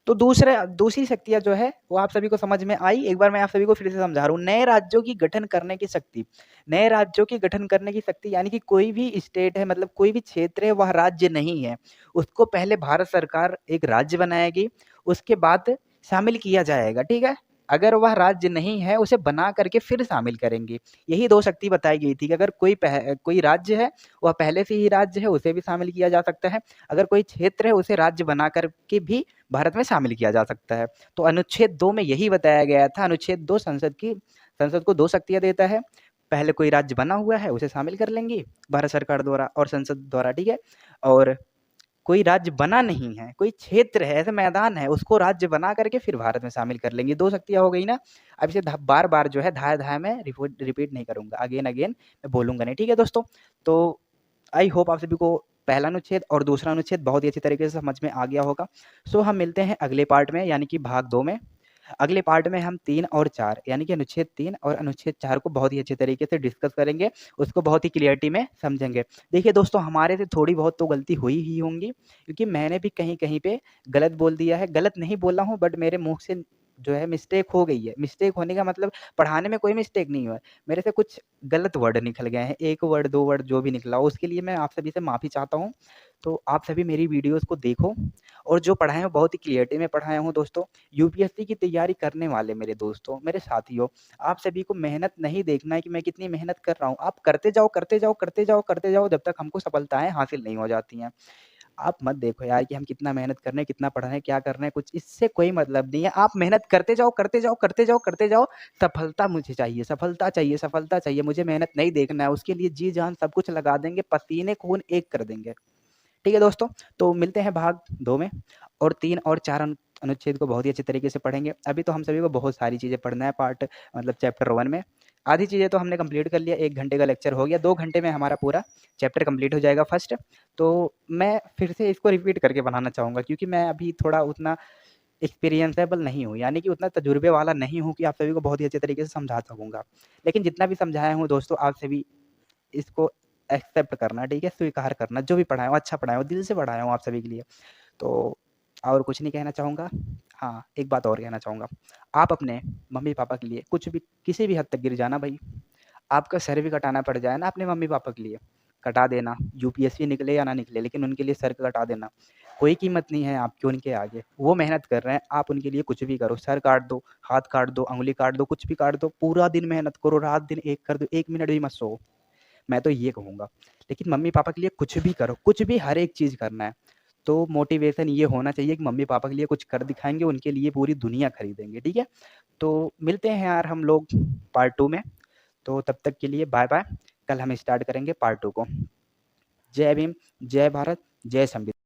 S1: तो दूसरी शक्तियां जो है वो आप सभी को समझ में आई। एक बार मैं आप सभी को फिर से समझा रहा हूँ। नए राज्यों की गठन करने की शक्ति, नए राज्यों की गठन करने की शक्ति, यानी कि कोई भी स्टेट है, मतलब कोई भी क्षेत्र है, वह राज्य नहीं है, उसको पहले भारत सरकार एक राज्य बनाएगी, उसके बाद शामिल किया जाएगा, ठीक है। अगर वह राज्य नहीं है, उसे बना करके फिर शामिल करेंगे। यही दो शक्ति बताई गई थी कि अगर कोई राज्य है, वह पहले से ही राज्य है, उसे भी शामिल किया जा सकता है। अगर कोई क्षेत्र है, उसे राज्य बना करके भी भारत में शामिल किया जा सकता है। तो अनुच्छेद 2 में यही बताया गया था। अनुच्छेद 2 संसद को दो शक्तियां देता है। पहले कोई राज्य बना हुआ है, उसे शामिल कर लेंगी भारत सरकार द्वारा और संसद द्वारा, ठीक है। और कोई राज्य बना नहीं है, कोई क्षेत्र है, ऐसा मैदान है, उसको राज्य बना करके फिर भारत में शामिल कर लेंगे। 2 शक्तियाँ हो गई ना। अब इसे बार-बार जो है धाए-धाए मैं रिपीट नहीं करूँगा, अगेन मैं बोलूँगा नहीं, ठीक है दोस्तों? तो आई होप आप सभी को पहला अनुच्छेद और दूसरा अनुच्छेद बहुत ही अच्छी तरीके से समझ में आ गया होगा। सो हम मिलते हैं अगले पार्ट में, यानी कि भाग 2 में। अगले पार्ट में हम 3 और 4 यानी कि अनुच्छेद 3 और अनुच्छेद 4 को बहुत ही अच्छे तरीके से डिस्कस करेंगे, उसको बहुत ही क्लियरिटी में समझेंगे। देखिए दोस्तों, हमारे से थोड़ी बहुत तो गलती हुई ही होंगी, क्योंकि मैंने भी कहीं-कहीं पे गलत बोल दिया है। गलत नहीं बोला हूँ, बट मेरे मुँह से जो है मिस्टेक हो गई है। मिस्टेक होने का मतलब पढ़ाने में कोई मिस्टेक नहीं हुआ है। मेरे से कुछ गलत वर्ड निकल गए हैं, 1 वर्ड, 2 वर्ड जो भी निकला हो, उसके लिए मैं आप सभी से माफ़ी चाहता हूँ। तो आप सभी मेरी वीडियोज़ को देखो, और जो पढ़ाया हूँ बहुत ही क्लियरिटी में पढ़ाया हूँ दोस्तों। यूपीएससी की तैयारी करने वाले मेरे दोस्तों, मेरे साथियों, आप सभी को मेहनत नहीं देखना है कि मैं कितनी मेहनत कर रहा हूँ। आप करते जाओ, करते जाओ, करते जाओ, करते जाओ, जब तक हमको सफलताएँ हासिल नहीं हो जाती हैं। आप मत देखो यार कि हम कितना मेहनत कर रहे हैं, कितना पढ़ रहे हैं, क्या कर रहे हैं, कुछ इससे कोई मतलब नहीं है। आप मेहनत करते जाओ, करते जाओ, करते जाओ, करते जाओ। सफलता मुझे चाहिए, सफलता चाहिए, सफलता चाहिए। मुझे मेहनत नहीं देखना है, उसके लिए जी-जान सब कुछ लगा देंगे, पसीने-खून एक कर देंगे। ठीक है दोस्तों, तो मिलते हैं भाग 2 में, और 3 और 4 अनुच्छेद को बहुत ही अच्छे तरीके से पढ़ेंगे। अभी तो हम सभी को बहुत सारी चीज़ें पढ़ना है पार्ट मतलब चैप्टर 1 में। आधी चीज़ें तो हमने कंप्लीट कर लिया, 1 घंटे का लेक्चर हो गया, 2 घंटे में हमारा पूरा चैप्टर कंप्लीट हो जाएगा फर्स्ट। तो मैं फिर से इसको रिपीट करके बनाना चाहूँगा, क्योंकि मैं अभी थोड़ा उतना एक्सपीरियंसेबल नहीं हूँ, यानी कि उतना तजुर्बे वाला नहीं हूँ कि आप सभी को बहुत ही अच्छे तरीके से समझा सकूँगा। लेकिन जितना भी समझाया हूँ दोस्तों, आप सभी इसको एक्सेप्ट करना, ठीक है? स्वीकार करना, जो भी पढ़ाया हूँ, अच्छा पढ़ाया हूँ, दिल से पढ़ाया हूँ आप सभी के लिए। तो और कुछ नहीं कहना चाहूँगा। हाँ, एक बात और कहना चाहूँगा। आप अपने मम्मी-पापा के लिए कुछ भी किसी भी हद तक गिर जाना भई, आपका सर भी कटाना पड़ जाए ना अपने मम्मी-पापा के लिए, कटा देना। यूपीएससी निकले या ना निकले, लेकिन उनके लिए सर कटा देना। कोई कीमत नहीं है आपकी उनके आगे। वो मेहनत कर रहे हैं, आप उनके लिए कुछ भी करो। सर काट दो, हाथ काट दो, उँगली काट दो, कुछ भी काट दो, पूरा दिन मेहनत करो, रात-दिन एक कर दो, 1 मिनट भी मत सोओ। मैं तो ये कहूँगा। लेकिन मम्मी-पापा के लिए कुछ भी करो, कुछ भी हर एक चीज़ करना है। तो मोटिवेशन ये होना चाहिए कि मम्मी-पापा के लिए कुछ कर दिखाएँगे, उनके लिए पूरी दुनिया खरीदेंगे, ठीक है? तो मिलते हैं यार हम लोग पार्ट 2 में। तो तब तक के लिए बाय-बाय। कल हम स्टार्ट करेंगे पार्ट 2 को। जय भीम, जय भारत, जय संविधान।